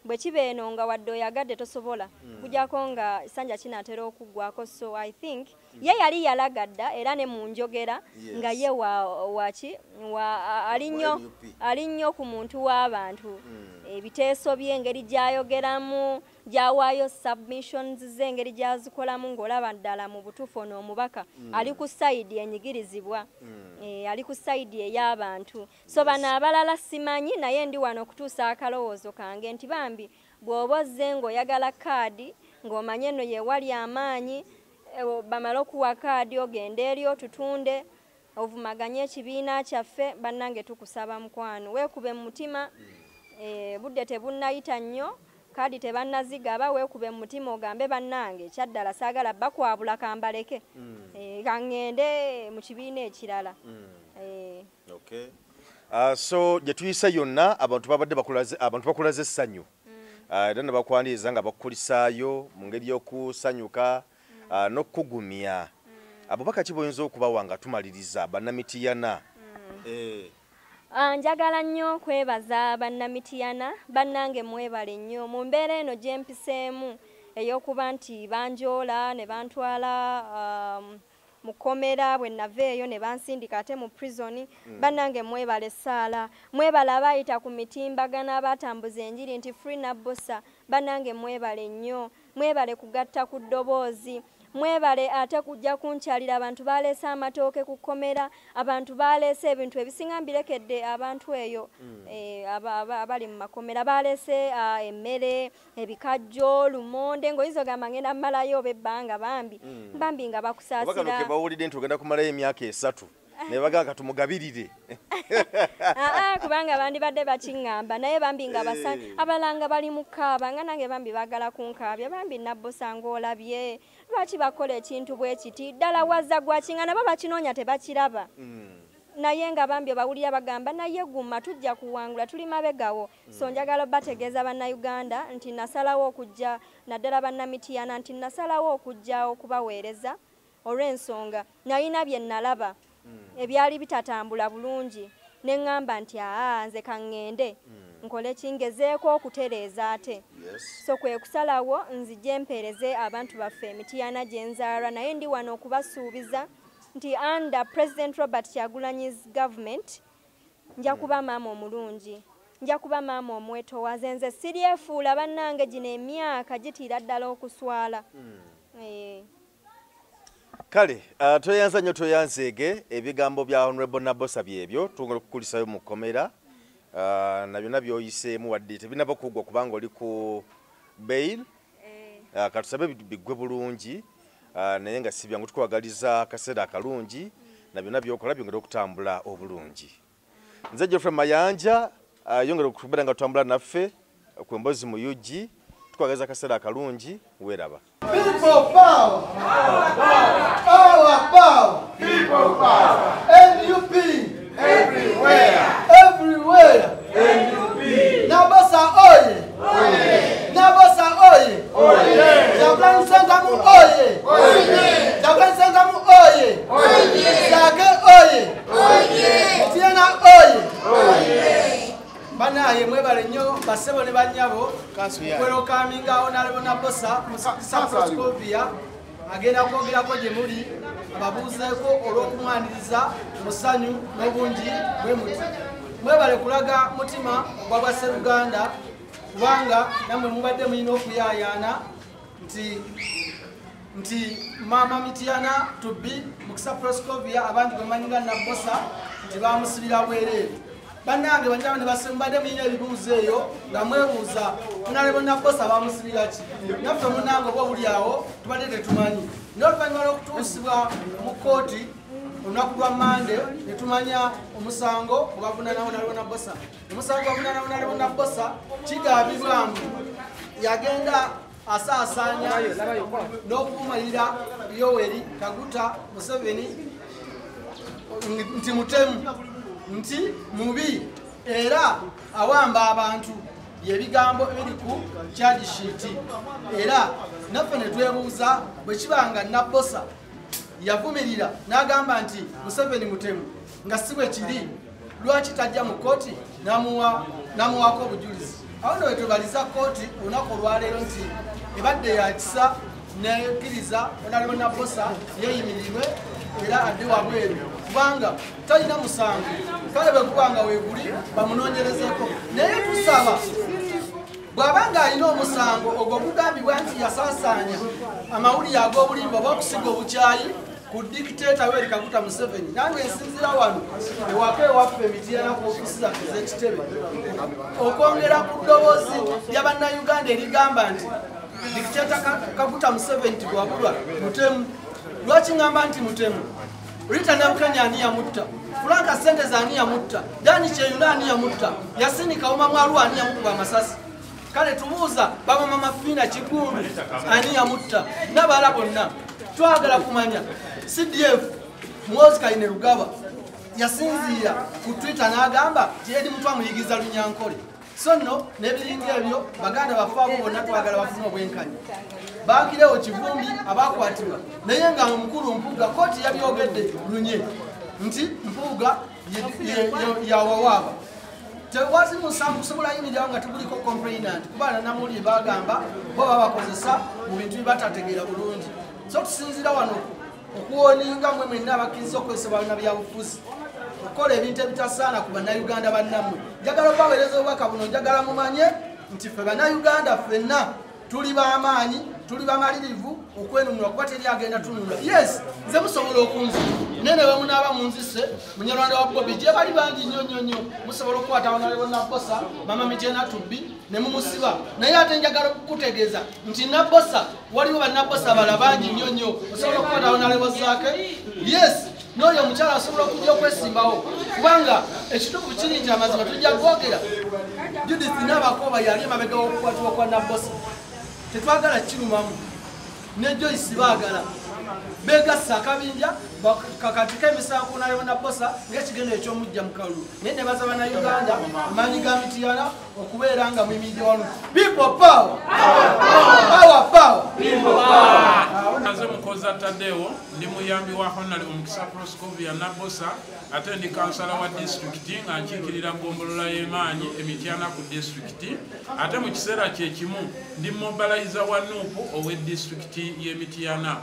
bwe kiba eno nga wadde oyagadde tosobola kujjako nga esanja kinatera okuggwako. So I think ye yali yalagadda era ne mu njogera nga ye ali nnyo ku muntu w'abantu ebiteeso by'engeri gy'ayogeramu gy'awaayo submissions z'engeri gy'azikolamu ng'olaba ddala mu butuufu n'omubaka ali ku sayidi enyigirizibwa ali ku sayidi ey'abantu. So bano abalala simanyi naye ndi wano okutuusa akalowoozo kange nti bambi bw'oba ozze ng'oyagala kaadi ng'omanye nno ye wali amaanyi bamala okuwa kaadi ogende eri otutunde ovumaganye ekibiina kyaffe bannange tukusaba mukwano weekube mu mutima budde tebunnayita nnyo kaadi tebannazigaba weekube mu mutima ogambe bannange ekyaddala saagala bakwabula kambaleke kaŋŋende mu kibiina ekirala. So gye tuyisa yonna abantu babadde bakulaze essanyu era ne bakwaniriza nga bakukulisaayo mu ngeri y'okusanyuka n'okugumya abo bakaki boyinza okubawa nga tumaliriza bannamitiyana. Njagala nnyo okwebaza bannamitiyana bannange mwebale nnyo mu mbeera eno gye mpiseemu ey'okuba nti banjoola ne bantwala mu kkomera bwe nava eyo ne bansindika ate mu prison. Bannange mwebale essaala mwebale abayita ku mitimbagano abatambuza enjiri nti Free Nabbosa bannange mwebale nnyo mwebale kugatta ku ddoboozi mwebale ate kujja kunkyalira abantu baleese amatooke ku kkomera abantu baleese ebintu ebisinga mbirekedde abantu eyo abali mu makomera baleese emmere ebikajjo lumonde ngoyizo gamba ngenda mmalayo bebbanga bambi nga bakusaasira bawulidde nti ogenda kumalayo emyaka 3 ne bagamba tumugabirire kubanga bandibadde bakiŋŋamba naye bambi nga abalanga bali mu kaaba nga nange bambi baagala kunkaabya bambi Nabbosa ng'olabye lwaki bakola ekintu bwe kiti ddala wazza gwakinga nabo bakinoonya tebakiraba naye nga bambi bawulira bagamba naye guma tujja kuwangula tuli mabegawo. So njagala bategeeza bannayuganda nti nasalawo okujja naddala bannamitiyana nti nasalawo okujja okubaweereza olw'ensonga nalina bye nalaba ebyali bitatambula bulungi ne ŋŋamba nti nze kaŋŋende nkole kingezeeko okutereeza ate. So kwe kusalawo nzije mpeereze abantu baffe emitiyana gye nzaalwa naye ndi wano okubasuubiza nti under President Robert Kyagulanyi's government nja kuba maama omulungi nja kuba maama omwetowaze nze siryefuula bannange gino emyaka gitiira ddala okuswala. Kale toyanza nnyo toyanzeege ebigambo bya Honorable Nabbosa byebyo tugenda okukulisayo mu kkomera na byonna byoyiseemu wadde tebinaba kuggwa kubanga oli ku bail katusabe biggwe bulungi naye nga si byangu tukwagaliza akaseera akalungi na byonna byokola byongera okutambula obulungi. Nze Geoffrey Mayanja yongera okubeera nga tutambula naffe ku Emboozi mu UG tukwagaliza akaseera akalungi weeraba. People power! Power, power! People power! NUP! Everywhere! Everywhere! NUP! Nabbosa oye! Oye! Nabbosa oye! Oye! Kyagulanyi Ssentamu oye! Oye! Kyagulanyi Ssentamu oye! Oye! Sake oye! Oye! Mitiyana oye! Oye! Banaye mwebale nnyo basebo ne bannyabo kwero kaminga Honorable Nabbosa Saproscovia agenda kwogerako gye muli ababuuzeeko olw'okumwaniriza musanyu n'obungi bwe muti mwebale kulaga mutima ogwa Sseruganda kubanga nammwe mubadde mulina okuyaayaana nti maama Mitiyana Tubbi Mukisa Proscovia abangi bamanyi nga Nabbosa nti bamusibira bwereere. Bannange banjaba ne basimbadde mulina ebibuuzo eyo nga mwebuuza Honorable Nabbosa bamusibira ki naffe munange oba buli awo tubadde tetumanyi naye oluvannyuma lw'okutuusibwa mu kkooti olunaku lwa Mande ne tumanya omusango ogwavunaana Honorable Nabbosa. Omusango gwavunaana Honorable Nabbosa kigambibwa mbu yagenda asaasaanya n'okumalira Yoweri Kaguta Museveni nti mutemu nti mubi era awamba abantu byebigambo ebiri ku charge sheet era naffe ne twebuuza bwe kibanga Nabbosa yavumirira n'agamba nti Museveni mutemu nga si bwe kiri lwaki tajja mu kooti n'amuwaako obujulizi awo nno wetwebaliza kooti olunaku olwaleero nti ebadde yakisa nekkiriza Honorable Nabbosa yeeyimirirwe era adde wabweru kubanga talina musango kale bwe kubanga weeguli bamunoonyerezeeko naye tusaba bw'abanga alina omusango ogwo gugambibwa nti yasaasaanya amawulire ag'obulimba oba okusiga obukyayi ku dikiteeta Yoweri Kaguta Museveni nange nsinzira wano ewaka ewaffe Mityana ku ofiisi zaffe z'ekitebe okwongera ku ddoboozi ly'abannayuganda erigamba nti dikiteeta Kaguta Museveni nti bwabulwa mutemu. Lwaki ngamba nti mutemu? Rita Namukanyi ani yamutta? Frank Sendeze ani yamutta? Dani Kyeyuna ani yamutta? Yasini Kawuma Mwalu ani yamukuba amasasi? Kale tubuuza baba mama Fina Kigundu ani yamutta? N'abalala bonna twagala kumanya CDF Muhoozi Kainerugaba yasinziira ku Twitter n'agamba nti edi mutwa muyigiza Lunyankole. So nno n'ebiringa ebyo baganda baffe abo bonna twagala bafune obwenkanya. Baakirewo Kivumbi abaakwatibwa naye nga omukulu Mpuuga kooti yabyogedde lunye nti Mpuuga yawawaaba. Tewazi musango kusobola yimirirawo nga tubuliko complainant kuba namuli bagamba bo babakozesa mu bintu bibatategeera bulungi. So tusinzira wano okuwoninga mwe mwenna abakkiriza okozesa bannabyabufuzi okukola ebintu ebitasaana ku bannayuganda bannammwe. Njagala okubaweereza obubaka buno, njagala mumanye nti ffe bannayuganda ffenna tuli b'amaanyi, tuli bamalirivu okwenunula kuba teri agenda tununula. Yes, nze musobola okunzita naye ne bwe munaaba munzise munyarwanda wa Bobby gye bali bangi nnyo musobola okukwata Honorable Nabbosa mama Mityana Tubbi ne mumusiba. Naye ate njagala okukutegeeza nti Nabbosa waliwo bannabbosa bala bangi nnyo osobola okukwata Honorable Zaake. Yes, n'oyo omukyala asobola okujja okwesimbawo kubanga ekituufu kiri nti amazima tujja kwogera. Judith Nabakoba yali emabega w'okukwatibwa kwa Nabbosa. Tetwagala kirumamu ne Joyce baagala begassa akabinja kakatika emisango ku Honorable Nabbosa ng'ekigendo eky'omujja mu kalulu. Naye ne baza bannayuganda amaanyi ga Mityana okubeera nga muyimiridde wano. People power! Power! Nze Mukoza Taddewo ndi muyambi wa Honorable Mukisa Proscovia Nabbosa ate ndi kansala wa disitulikiti nga nkiikirira ggombolola y'emaanyi Mityana ku disitulikiti ate mu kiseera kye kimu ndi mobilizer wa Nuupu ow'edisitulikiti y'e Mityana.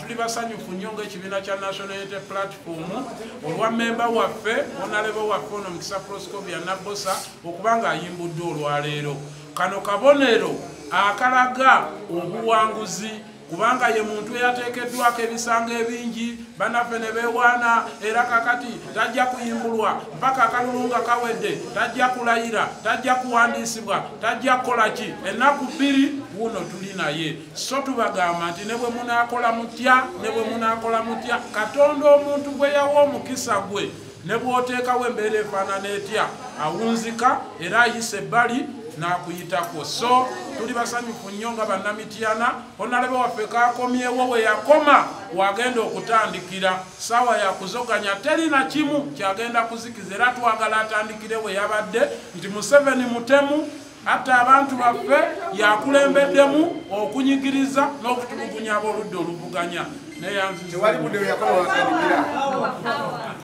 Tuli basanyufu nnyo ng'ekibiina kya National Unity Platform olwa memba waffe Honorable waffe ono Mukisa Proscovia Nabbosa okubanga ayimbudde olwaleero. Kano kabonero akalaga obuwanguzi kubanga ye muntu eyateekeddwako ebisango ebingi bannaffe ne beewaana era kakati tajja kuyimbulwa mpaka akalulu nga kawedde, tajja kulayira, tajja kuwandiisibwa, tajja kukola ki. Ennaku bbiri wuno tuli naye. So tubagamba nti ne bwe munaakola mutya Katonda omuntu bwe yawa omukisa gwe ne bw'oteekawo embeera efaanana etya awunzika era ayise ebbali n'akuyitako. So tuli basanyufu nnyo nga bannamityana. Honorable waffe kaakomyewo we yakoma wagenda okutandikira ssaawa ya kuzoganya terina kimu kyagenda kuzikiza era twagala atandikire we yabadde nti Museveni mutemu ate abantu baffe yakulembeddemu okunyigiriza n'okutulugunya ab'oludda oluvuganya.